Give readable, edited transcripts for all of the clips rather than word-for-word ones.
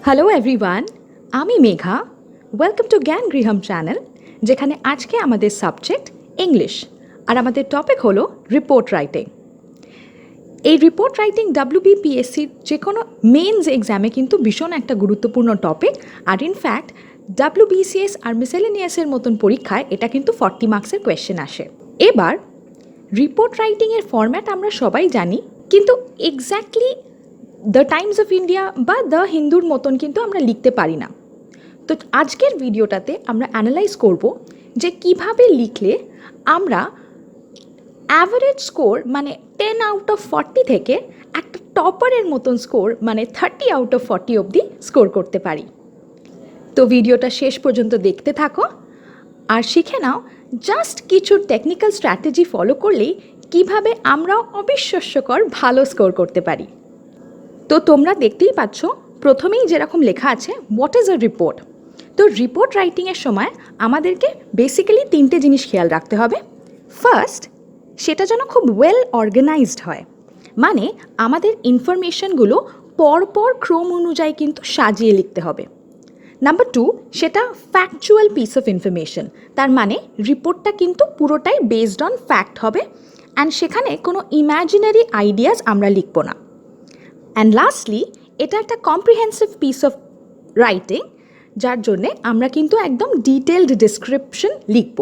Hello everyone, আমি Megha. Welcome to জ্ঞান গৃহম channel, যেখানে আজকে আমাদের সাবজেক্ট ইংলিশ আর আমাদের টপিক হলো রিপোর্ট রাইটিং। এই রিপোর্ট রাইটিং WBPSCর যে কোনো মেন্স এক্সামে কিন্তু ভীষণ একটা গুরুত্বপূর্ণ টপিক। আর ইনফ্যাক্ট WBCS আর মিসেলেনিয়াসের মতন পরীক্ষায় এটা কিন্তু 40 মার্কসের কোয়েশ্চেন আসে। এবার রিপোর্ট রাইটিংয়ের ফরম্যাট আমরা সবাই জানি, কিন্তু exactly the Times of India বা দ্য হিন্দুর মতন কিন্তু আমরা লিখতে পারি না। তো আজকের ভিডিওটাতে আমরা অ্যানালাইজ করব যে কিভাবে লিখলে আমরা অ্যাভারেজ স্কোর মানে 10 আউট অফ 40 থেকে একটা টপারের মতন স্কোর মানে 30 আউট অফ 40 অবধি স্কোর করতে পারি। তো ভিডিওটা শেষ পর্যন্ত দেখতে থাকো আর শিখে নাও জাস্ট কিছু টেকনিক্যাল স্ট্র্যাটেজি ফলো করলেই কিভাবে আমরাও অবিশ্বাস্যকর ভালো স্কোর করতে পারি। তো তোমরা দেখতেই পাচ্ছ প্রথমেই যেরকম লেখা আছে হোয়াট ইজ আ রিপোর্ট। তো রিপোর্ট রাইটিংয়ের সময় আমাদেরকে বেসিক্যালি 3টে জিনিস খেয়াল রাখতে হবে। ফার্স্ট, সেটা যেন খুব ওয়েল অর্গানাইজড হয়, মানে আমাদের ইনফরমেশনগুলো পরপর ক্রম অনুযায়ী কিন্তু সাজিয়ে লিখতে হবে। নাম্বার 2, সেটা ফ্যাকচুয়াল পিস অফ ইনফরমেশন, তার মানে রিপোর্টটা কিন্তু পুরোটাই বেসড অন ফ্যাক্ট হবে অ্যান্ড সেখানে কোনো ইম্যাজিনারি আইডিয়াস আমরা লিখব না। অ্যান্ড লাস্টলি, এটা একটা কম্প্রিহেন্সিভ পিস অফ রাইটিং, যার জন্যে আমরা কিন্তু একদম ডিটেলড ডিসক্রিপশন লিখব।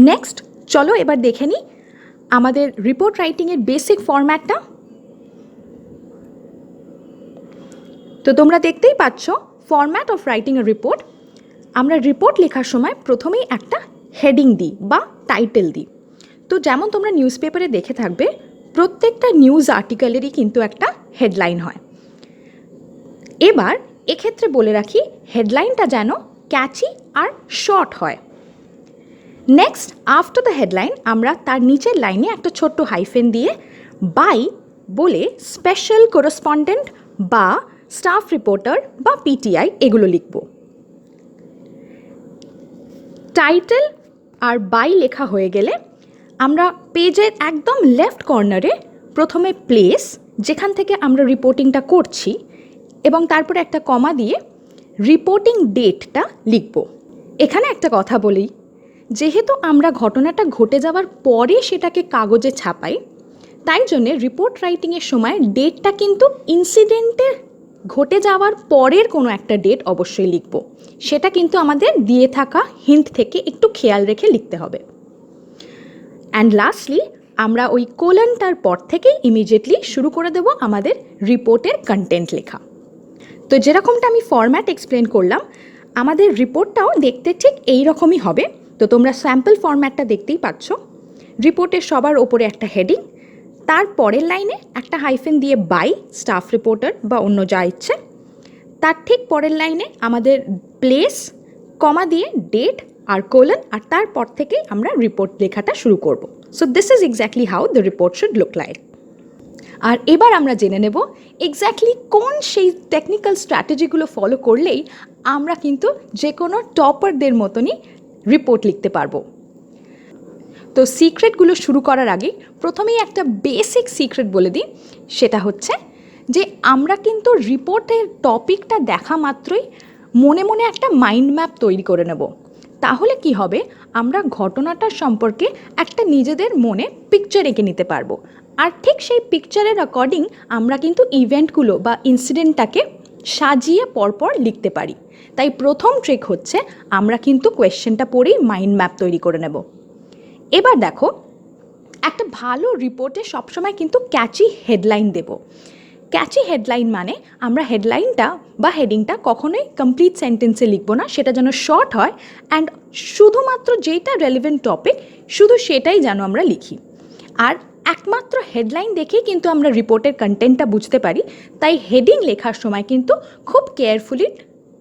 নেক্সট চলো এবার দেখে নিই আমাদের রিপোর্ট রাইটিংয়ের বেসিক ফরম্যাটটা। তো তোমরা দেখতেই পাচ্ছ format of writing A report. আমরা রিপোর্ট লেখার সময় প্রথমেই একটা হেডিং দিই বা টাইটেল দিই। তো যেমন তোমরা নিউজ পেপারে দেখে থাকবে প্রত্যেকটা নিউজ আর্টিকেলেরই কিন্তু একটা হেডলাইন হয়। এবার এক্ষেত্রে বলে রাখি হেডলাইনটা যেন ক্যাচি আর শর্ট হয়। নেক্সট আফটার দ্য হেডলাইন আমরা তার নিচের লাইনে একটা ছোট্ট হাইফেন দিয়ে বাই বলে স্পেশাল করেসপন্ডেন্ট বা স্টাফ রিপোর্টার বা PTI এগুলো লিখব। টাইটেল আর বাই লেখা হয়ে গেলে আমরা পেজের একদম লেফট কর্নারে প্রথমে প্লেস, যেখান থেকে আমরা রিপোর্টিংটা করছি, এবং তারপরে একটা কমা দিয়ে রিপোর্টিং ডেটটা লিখব। এখানে একটা কথা বলি, যেহেতু আমরা ঘটনাটা ঘটে যাওয়ার পরে সেটাকে কাগজে ছাপাই, তাই জন্যে রিপোর্ট রাইটিংয়ের সময় ডেটটা কিন্তু ইনসিডেন্টের ঘটে যাওয়ার পরের কোনো একটা ডেট অবশ্যই লিখব। সেটা কিন্তু আমাদের দিয়ে থাকা হিন্ট থেকে একটু খেয়াল রেখে লিখতে হবে। অ্যান্ড লাস্টলি আমরা ওই কোলনটার পর থেকেই ইমিডিয়েটলি শুরু করে দেব আমাদের রিপোর্টের কন্টেন্ট লেখা। তো যেরকমটা আমি ফরম্যাট এক্সপ্লেন করলাম, আমাদের রিপোর্টটাও দেখতে ঠিক এই রকমই হবে। তো তোমরা স্যাম্পল ফরম্যাটটা দেখতেই পাচ্ছ। রিপোর্টের সবার ওপরে একটা হেডিং, তার পরের লাইনে একটা হাইফেন দিয়ে বাই স্টাফ রিপোর্টার বা অন্য যা ইচ্ছে, তার ঠিক পরের লাইনে আমাদের প্লেস, কমা দিয়ে ডেট আর কোলন, আর তারপর থেকে আমরা রিপোর্ট লেখাটা শুরু করব। So this is exactly how the report should look like. আর এবার আমরা জেনে নেব এক্স্যাক্টলি কোন সেই টেকনিক্যাল স্ট্র্যাটেজিগুলো ফলো করলেই আমরা কিন্তু যে কোনো টপারদের মতনই রিপোর্ট লিখতে পারবো। তো সিক্রেটগুলো শুরু করার আগে প্রথমেই একটা বেসিক সিক্রেট বলে দিই, সেটা হচ্ছে যে আমরা কিন্তু রিপোর্টের টপিকটা দেখা মাত্রই মনে মনে একটা মাইন্ড ম্যাপ তৈরি করে নেব। তাহলে কি হবে, আমরা ঘটনাটার সম্পর্কে একটা নিজেদের মনে পিকচার এঁকে নিতে পারবো, আর ঠিক সেই পিকচারের অ্যাকর্ডিং আমরা কিন্তু ইভেন্টগুলো বা ইনসিডেন্টটাকে সাজিয়ে পরপর লিখতে পারি। তাই প্রথম ট্রিক হচ্ছে আমরা কিন্তু কোয়েশ্চেনটা পড়েই মাইন্ড ম্যাপ তৈরি করে নেব। এবার দেখো, একটা ভালো রিপোর্টে সবসময় কিন্তু ক্যাচি হেডলাইন দেব। ক্যাচি হেডলাইন মানে আমরা হেডলাইনটা বা হেডিংটা কখনোই কমপ্লিট সেন্টেন্সে লিখব না, সেটা যেন শর্ট হয় অ্যান্ড শুধুমাত্র যেটা রেলেভেন্ট টপিক শুধু সেটাই যেন আমরা লিখি। আর একমাত্র হেডলাইন দেখেই কিন্তু আমরা রিপোর্টের কন্টেন্টটা বুঝতে পারি, তাই হেডিং লেখার সময় কিন্তু খুব কেয়ারফুলি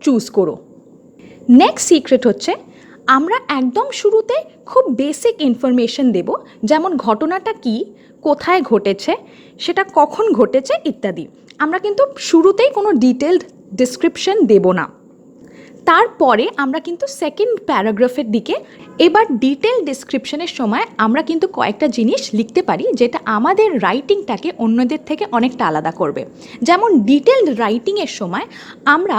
চুজ করো। নেক্সট সিক্রেট হচ্ছে আমরা একদম শুরুতে খুব বেসিক ইনফরমেশন দেব, যেমন ঘটনাটা কি, কোথায় ঘটেছে, সেটা কখন ঘটেছে ইত্যাদি। আমরা কিন্তু শুরুতেই কোনো ডিটেলড ডিসক্রিপশন দেব না। তারপরে আমরা কিন্তু সেকেন্ড প্যারাগ্রাফের দিকে এবার ডিটেল ডিসক্রিপশনের সময় আমরা কিন্তু কয়েকটা জিনিস লিখতে পারি যেটা আমাদের রাইটিংটাকে অন্যদের থেকে অনেকটা আলাদা করবে। যেমন ডিটেলড রাইটিংয়ের সময় আমরা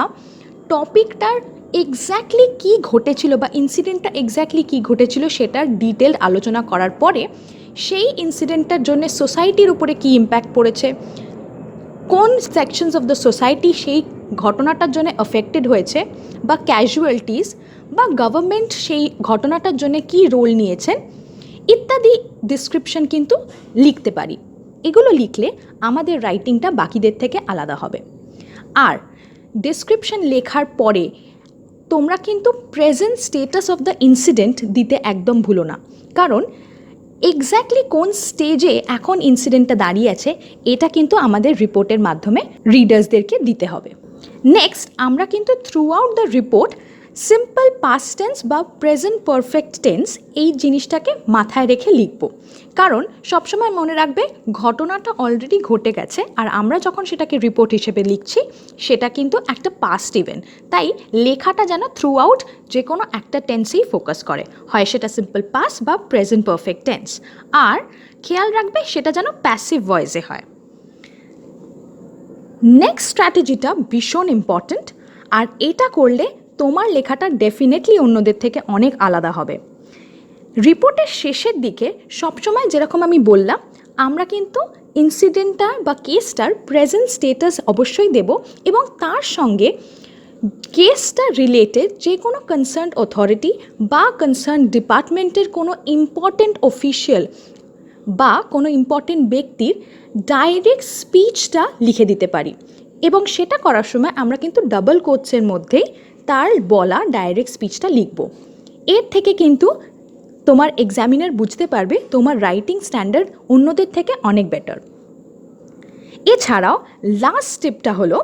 টপিকটার এক্স্যাক্টলি কী ঘটেছিল বা ইনসিডেন্টটা এক্স্যাক্টলি কী ঘটেছিল সেটার ডিটেলড আলোচনা করার পরে সেই ইনসিডেন্টটার জন্য সোসাইটির উপরে কী ইম্প্যাক্ট পড়েছে, কোন সেকশনস অফ দ্য সোসাইটি সেই ঘটনাটার জন্য অ্যাফেক্টেড হয়েছে বা ক্যাজুয়ালিটিস বা গভর্নমেন্ট সেই ঘটনাটার জন্য কী রোল নিয়েছেন ইত্যাদি ডিসক্রিপশন কিন্তু লিখতে পারি। এগুলো লিখলে আমাদের রাইটিংটা বাকিদের থেকে আলাদা হবে। আর ডিসক্রিপশন লেখার পরে তোমরা কিন্তু present status of the incident দিতে একদম ভুলো না, কারণ এক্স্যাক্টলি কোন স্টেজে এখন ইনসিডেন্টটা দাঁড়িয়ে আছে এটা কিন্তু আমাদের রিপোর্টের মাধ্যমে রিডার্সদেরকে দিতে হবে। নেক্সট আমরা কিন্তু through out the report simple past tense বা প্রেজেন্ট পারফেক্ট টেন্স এই জিনিসটাকে মাথায় রেখে লিখব, কারণ সবসময় মনে রাখবে ঘটনাটা অলরেডি ঘটে গেছে আর আমরা যখন সেটাকে রিপোর্ট হিসেবে লিখছি সেটা কিন্তু একটা পাস্ট ইভেন্ট, তাই লেখাটা যেন থ্রু আউট যে কোনো একটা টেন্সেই ফোকাস করে, হয় সেটা সিম্পল পাস্ট বা প্রেজেন্ট পারফেক্ট টেন্স। আর খেয়াল রাখবে সেটা যেন প্যাসিভ ভয়েসে হয়। নেক্সট স্ট্র্যাটেজিটা ভীষণ ইম্পর্ট্যান্ট, আর এটা করলে তোমার লেখাটা ডেফিনেটলি অন্যদের থেকে অনেক আলাদা হবে। রিপোর্টের শেষের দিকে সবসময় যেরকম আমি বললাম আমরা কিন্তু ইনসিডেন্টটা বা কেসটার প্রেজেন্ট স্টেটাস অবশ্যই দেব এবং তার সঙ্গে কেসটা রিলেটেড যে কোনো কনসার্নড অথরিটি বা কনসার্ন ডিপার্টমেন্টের কোনো ইম্পর্ট্যান্ট অফিসিয়াল বা কোনো ইম্পর্ট্যান্ট ব্যক্তির ডাইরেক্ট স্পিচটা লিখে দিতে পারি, এবং সেটা করার সময় আমরা কিন্তু ডাবল কোটসের মধ্যেই তার বলা ডাইরেক্ট স্পিচটা লিখব। এর থেকে কিন্তু তোমার এক্সামিনার বুঝতে পারবে তোমার রাইটিং স্ট্যান্ডার্ড অন্যদের থেকে অনেক বেটার। এছাড়াও লাস্ট স্টেপটা হলো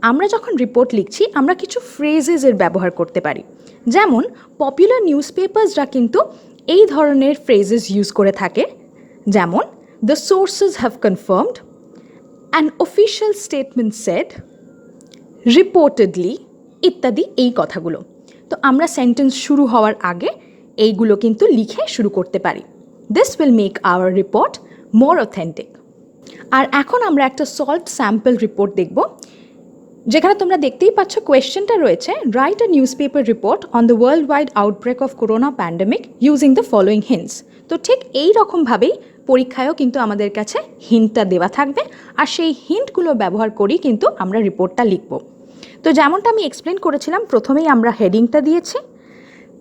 আমরা যখন রিপোর্ট লিখছি আমরা কিছু ফ্রেজেসের ব্যবহার করতে পারি। যেমন পপুলার নিউজ পেপারসরা কিন্তু এই ধরনের ফ্রেজেস ইউজ করে থাকে, যেমন the sources have confirmed, an official statement said, reportedly ইত্যাদি এই কথাগুলো। তো আমরা সেন্টেন্স শুরু হওয়ার আগে এইগুলো কিন্তু লিখে শুরু করতে পারি। This will make our report more authentic. আর এখন আমরা একটা সলভড স্যাম্পল রিপোর্ট দেখব, যেখানে তোমরা দেখতেই পাচ্ছ কোয়েশ্চেনটা রয়েছে write a news paper report on the world wide outbreak of corona pandemic using the following hints. তো ঠিক এই রকমভাবেই পরীক্ষায়ও কিন্তু আমাদের কাছে হিন্টটা দেওয়া থাকবে, আর সেই হিন্টগুলো ব্যবহার করেই কিন্তু আমরা রিপোর্টটা লিখব। তো যেমনটা আমি এক্সপ্লেন করেছিলাম, প্রথমেই আমরা হেডিংটা দিয়েছি,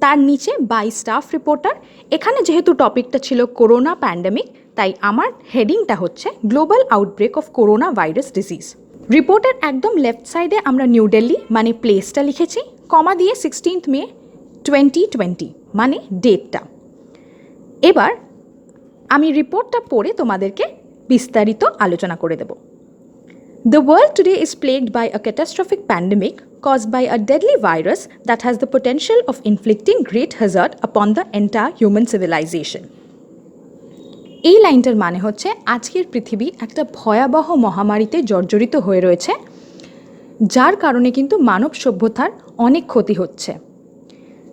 তার নিচে বাই স্টাফ রিপোর্টার। এখানে যেহেতু টপিকটা ছিল করোনা প্যান্ডেমিক, তাই আমার হেডিংটা হচ্ছে global outbreak of corona virus disease. রিপোর্টের একদম লেফট সাইডে আমরা নিউ দিল্লি মানে প্লেসটা লিখেছি, কমা দিয়ে 16 মে 2020 মানে ডেটটা। এবার আমি রিপোর্টটা পড়ে তোমাদেরকে বিস্তারিত আলোচনা করে দেব। The world today is plagued by a catastrophic pandemic caused by a deadly virus that has the potential of inflicting great hazard upon the entire human civilization. এই লাইনটার মানে হচ্ছে আজকের পৃথিবী একটা ভয়াবহ মহামারীতে জর্জরিত হয়ে রয়েছে, যার কারণে কিন্তু মানব সভ্যতার অনেক ক্ষতি হচ্ছে।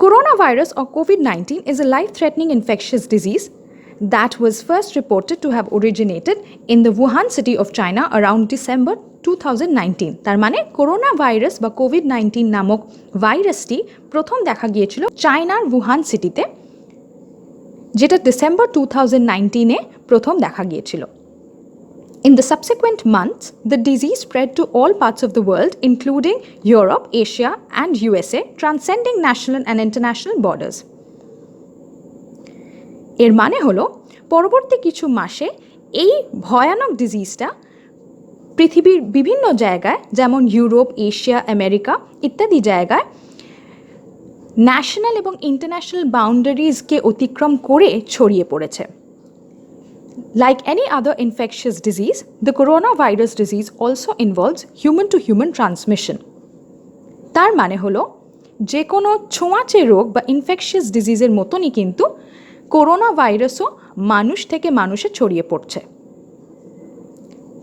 Coronavirus or COVID-19 is a life-threatening infectious disease that was first reported to have originated in the Wuhan city of China around December 2019. তার মানে করোনা ভাইরাস বা কোভিড-19 নামক ভাইরাসটি প্রথম দেখা গিয়েছিল চায়নার উহান সিটিতে, যেটা ডিসেম্বর 2019-এ প্রথম দেখা গিয়েছিল। In the subsequent months, the disease spread to all parts of the world, including Europe, Asia, and USA, transcending national and international borders. এর মানে হলো পরবর্তী কিছু মাসে এই ভয়ানক ডিজিজটা পৃথিবীর বিভিন্ন জায়গায়, যেমন ইউরোপ, এশিয়া, আমেরিকা ইত্যাদি জায়গায় ন্যাশনাল এবং ইন্টারন্যাশনাল বাউন্ডারিজকে অতিক্রম করে ছড়িয়ে পড়েছে। Like any other infectious disease, the coronavirus disease also involves human-to-human transmission. তার মানে হলো যে কোনো ছোঁয়াচে রোগ বা ইনফেকশিয়াস ডিজিজের মতনই কিন্তু করোনা ভাইরাসও মানুষ থেকে মানুষে ছড়িয়ে পড়ছে।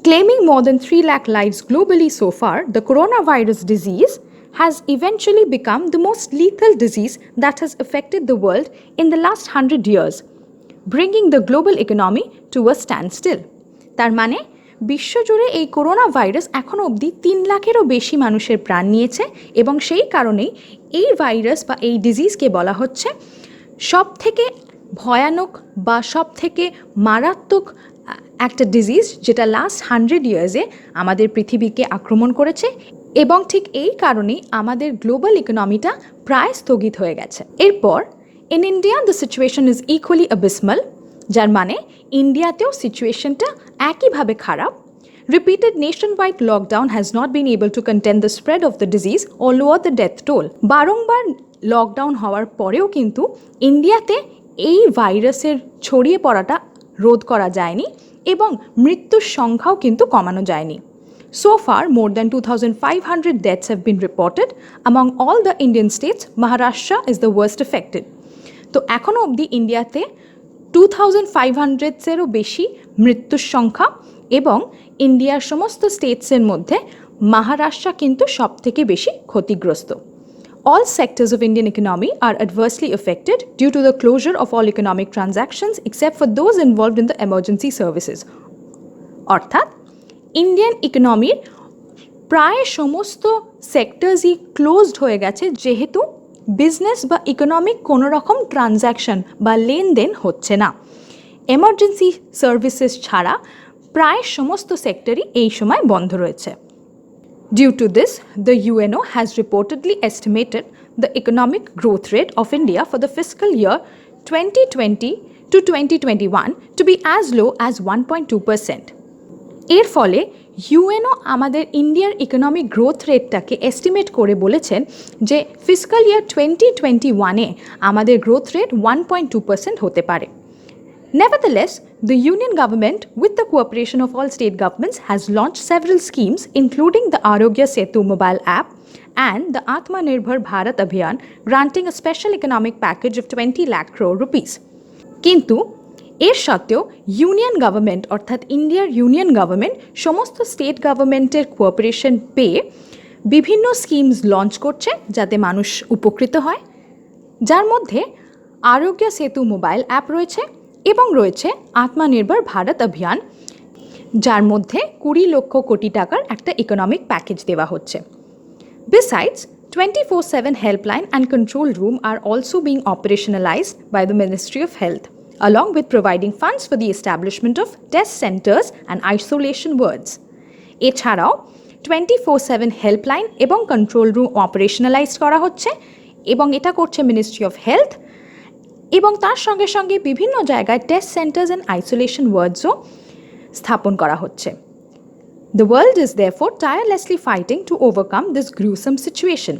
Claiming more than 3 lakh lives globally so far, the coronavirus disease has eventually become the most lethal disease that has affected the world in the last 100 years, bringing the global economy to a standstill. তার মানে বিশ্বজুড়ে এই corona virus এখনও অবধি 3 লাখেরও বেশি মানুষের প্রাণ নিয়েছে এবং সেই কারণেই এই ভাইরাস বা এই ডিজিজকে বলা হচ্ছে সবথেকে ভয়ানক বা সবথেকে মারাত্মক একটা ডিজিজ যেটা লাস্ট 100 ইয়ার্সে আমাদের পৃথিবীকে আক্রমণ করেছে এবং ঠিক এই কারণেই আমাদের গ্লোবাল ইকোনমিটা প্রায় স্থগিত হয়ে গেছে। এরপর in India the situation is equally abysmal, যার মানে ইন্ডিয়াতেও সিচুয়েশনটা একইভাবে খারাপ। Repeated nationwide lockdown has not been able to contain the spread of the disease or lower the death toll. বারংবার লকডাউন হওয়ার পরেও কিন্তু ইন্ডিয়াতে এই ভাইরাসের ছড়িয়ে পড়াটা রোধ করা যায়নি এবং মৃত্যুর সংখ্যাও কিন্তু কমানো যায়নি। So far, more than 2,500 deaths have been reported. Among all the Indian states, Maharashtra is the worst affected. তো এখনও অবধি ইন্ডিয়াতে 2,500-এরও বেশি মৃত্যুর সংখ্যা এবং ইন্ডিয়ার সমস্ত স্টেটসের মধ্যে মহারাষ্ট্র কিন্তু সবথেকে বেশি ক্ষতিগ্রস্ত। All sectors of Indian economy are adversely affected due to the closure of all economic transactions except for those involved in the emergency services. অর্থাৎ ইন্ডিয়ান ইকোনমির প্রায় সমস্ত সেক্টরসই ক্লোজড হয়ে গেছে, যেহেতু বিজনেস বা ইকোনমিক কোনো রকম ট্রানজ্যাকশন বা লেনদেন হচ্ছে না। এমার্জেন্সি সার্ভিসেস ছাড়া প্রায় সমস্ত সেক্টরই এই সময় বন্ধ রয়েছে। Due to this, the UNO has reportedly estimated the economic growth rate of India for the fiscal year 2020 to 2021 to be as low as 1.2%. এর ফলে ইউএনও আমাদের ইন্ডিয়ার ইকোনমিক গ্রোথ রেটটাকে এস্টিমেট করে বলেছেন যে ফিসকাল ইয়ার 2021-এ আমাদের গ্রোথ রেট 1.2% হতে পারে। Nevertheless, the Union government, with the cooperation of all state governments, has launched several schemes including the Arogya Setu mobile app and the Atmanirbhar Bharat Abhiyan, granting a special economic package of 20 lakh crore rupees. কিন্তু এর সত্ত্বেও union government অর্থাৎ ইন্ডিয়ার union government সমস্ত state গভর্নমেন্টের cooperation পেয়ে বিভিন্ন schemes launch করছে যাতে মানুষ উপকৃত হয়, যার মধ্যে আরোগ্য সেতু মোবাইল অ্যাপ রয়েছে এবং রয়েছে আত্মনির্ভর ভারত অভিযান, যার মধ্যে 20 লক্ষ কোটি টাকার একটা ইকোনমিক প্যাকেজ দেওয়া হচ্ছে। Besides, 24/7 helpline and control room are also being operationalized by the Ministry of Health, along with providing funds for the establishment of test centers and isolation wards. এছাড়াও 24/7 হেল্পলাইন এবং কন্ট্রোল রুম অপারেশনালাইজ করা হচ্ছে এবং এটা করছে ministry of health, এবং তার সঙ্গে সঙ্গে বিভিন্ন জায়গায় টেস্ট সেন্টার্স অ্যান্ড আইসোলেশন ওয়ার্ডসও স্থাপন করা হচ্ছে। The world is therefore tirelessly fighting to overcome this gruesome situation.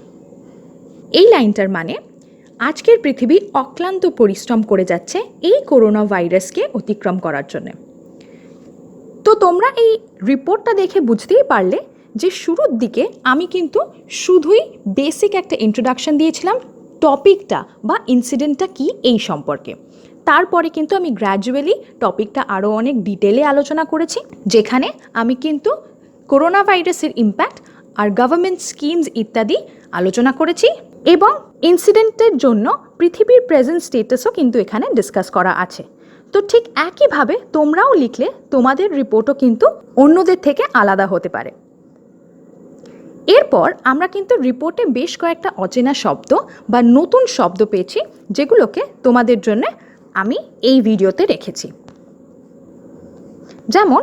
এই লাইনটার মানে আজকের পৃথিবী অক্লান্ত পরিশ্রম করে যাচ্ছে এই করোনা ভাইরাসকে অতিক্রম করার জন্য। তো তোমরা এই রিপোর্টটা দেখে বুঝতেই পারলে যে শুরুর দিকে আমি কিন্তু শুধুই বেসিক একটা ইন্ট্রোডাকশন দিয়েছিলাম টপিকটা বা ইনসিডেন্টটা কি এই সম্পর্কে। তারপরে কিন্তু আমি গ্র্যাজুয়ালি টপিকটা আরও অনেক ডিটেলে আলোচনা করেছি, যেখানে আমি কিন্তু করোনা ভাইরাসের ইম্প্যাক্ট আর গভর্নমেন্ট স্কিমস ইত্যাদি আলোচনা করেছি, এবং ইনসিডেন্টের জন্য পৃথিবীর প্রেজেন্ট স্টেটাসও কিন্তু এখানে ডিসকাস করা আছে। তো ঠিক একইভাবে তোমরাও লিখলে তোমাদের রিপোর্টও কিন্তু অন্যদের থেকে আলাদা হতে পারে। এরপর আমরা কিন্তু রিপোর্টে বেশ কয়েকটা অচেনা শব্দ বা নতুন শব্দ পেয়েছি, যেগুলোকে তোমাদের জন্য আমি এই ভিডিওতে রেখেছি। যেমন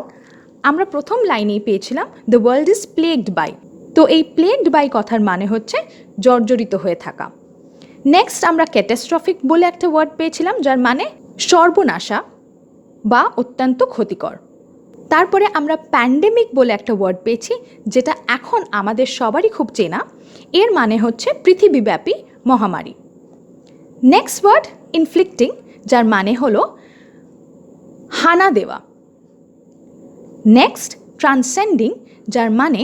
আমরা প্রথম লাইনেই পেয়েছিলাম দ্য ওয়ার্ল্ড ইজ প্লেগড বাই। তো এই প্লেগড বাই কথার মানে হচ্ছে জর্জরিত হয়ে থাকা। নেক্সট আমরা ক্যাটাস্ট্রফিক বলে একটা ওয়ার্ড পেয়েছিলাম, যার মানে সর্বনাশা বা অত্যন্ত ক্ষতিকর। তারপরে আমরা প্যান্ডেমিক বলে একটা ওয়ার্ড পেয়েছি, যেটা এখন আমাদের সবারই খুব চেনা। এর মানে হচ্ছে পৃথিবীব্যাপী মহামারী। নেক্সট ওয়ার্ড ইনফ্লিক্টিং, যার মানে হলো হানা দেওয়া। নেক্সট ট্রান্সেন্ডিং, যার মানে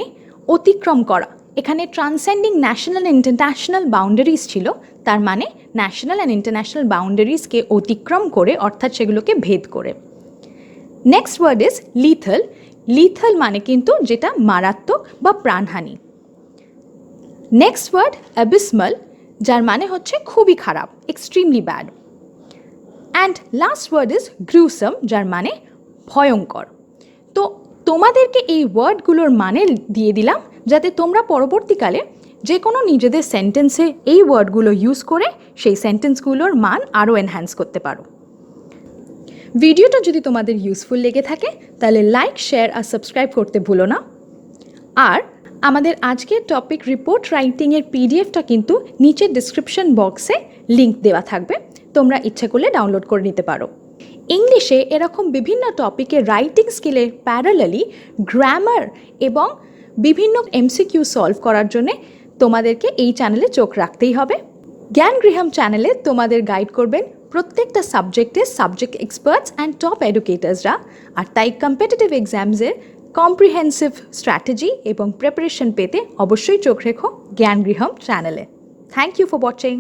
অতিক্রম করা। এখানে ট্রান্সেন্ডিং ন্যাশনাল অ্যান্ড ইন্টারন্যাশনাল বাউন্ডারিজ ছিল, তার মানে ন্যাশনাল অ্যান্ড ইন্টারন্যাশনাল বাউন্ডারিজকে অতিক্রম করে, অর্থাৎ সেগুলোকে ভেদ করে। Next word is lethal. Lethal মানে কিন্তু যেটা মারাত্মক বা প্রাণহানি। নেক্সট ওয়ার্ড অ্যাবিসমাল, যার মানে হচ্ছে খুবই খারাপ, extremely bad. And last word is gruesome, যার মানে ভয়ঙ্কর। তো তোমাদেরকে এই ওয়ার্ডগুলোর মানে দিয়ে দিলাম, যাতে তোমরা পরবর্তীকালে যে কোনো নিজেদের সেন্টেন্সে এই ওয়ার্ডগুলো ইউজ করে সেই সেন্টেন্সগুলোর মান আরও এনহ্যান্স করতে পারো। ভিডিওটা যদি তোমাদের ইউজফুল লেগে থাকে তাহলে লাইক, শেয়ার আর সাবস্ক্রাইব করতে ভুলো না। আর আমাদের আজকের টপিক রিপোর্ট রাইটিংয়ের পিডিএফটা কিন্তু নিচের ডিসক্রিপশন বক্সে লিঙ্ক দেওয়া থাকবে, তোমরা ইচ্ছে করলে ডাউনলোড করে নিতে পারো। ইংলিশে এরকম বিভিন্ন টপিকে রাইটিং স্কিলের প্যারালালি গ্রামার এবং বিভিন্ন এমসিকিউ সলভ করার জন্যে তোমাদেরকে এই চ্যানেলে চোখ রাখতেই হবে। জ্ঞান গৃহম চ্যানেলে তোমাদের গাইড করবেন প্রত্যেকটা সাবজেক্টের সাবজেক্ট এক্সপার্টস অ্যান্ড টপ এডুকেটার্সরা, আর তাই কম্পিটিটিভ এক্সামসের কম্প্রিহেন্সিভ স্ট্র্যাটেজি এবং প্রিপারেশন পেতে অবশ্যই চোখ রেখো জ্ঞান গৃহম চ্যানেলে। Thank you for watching.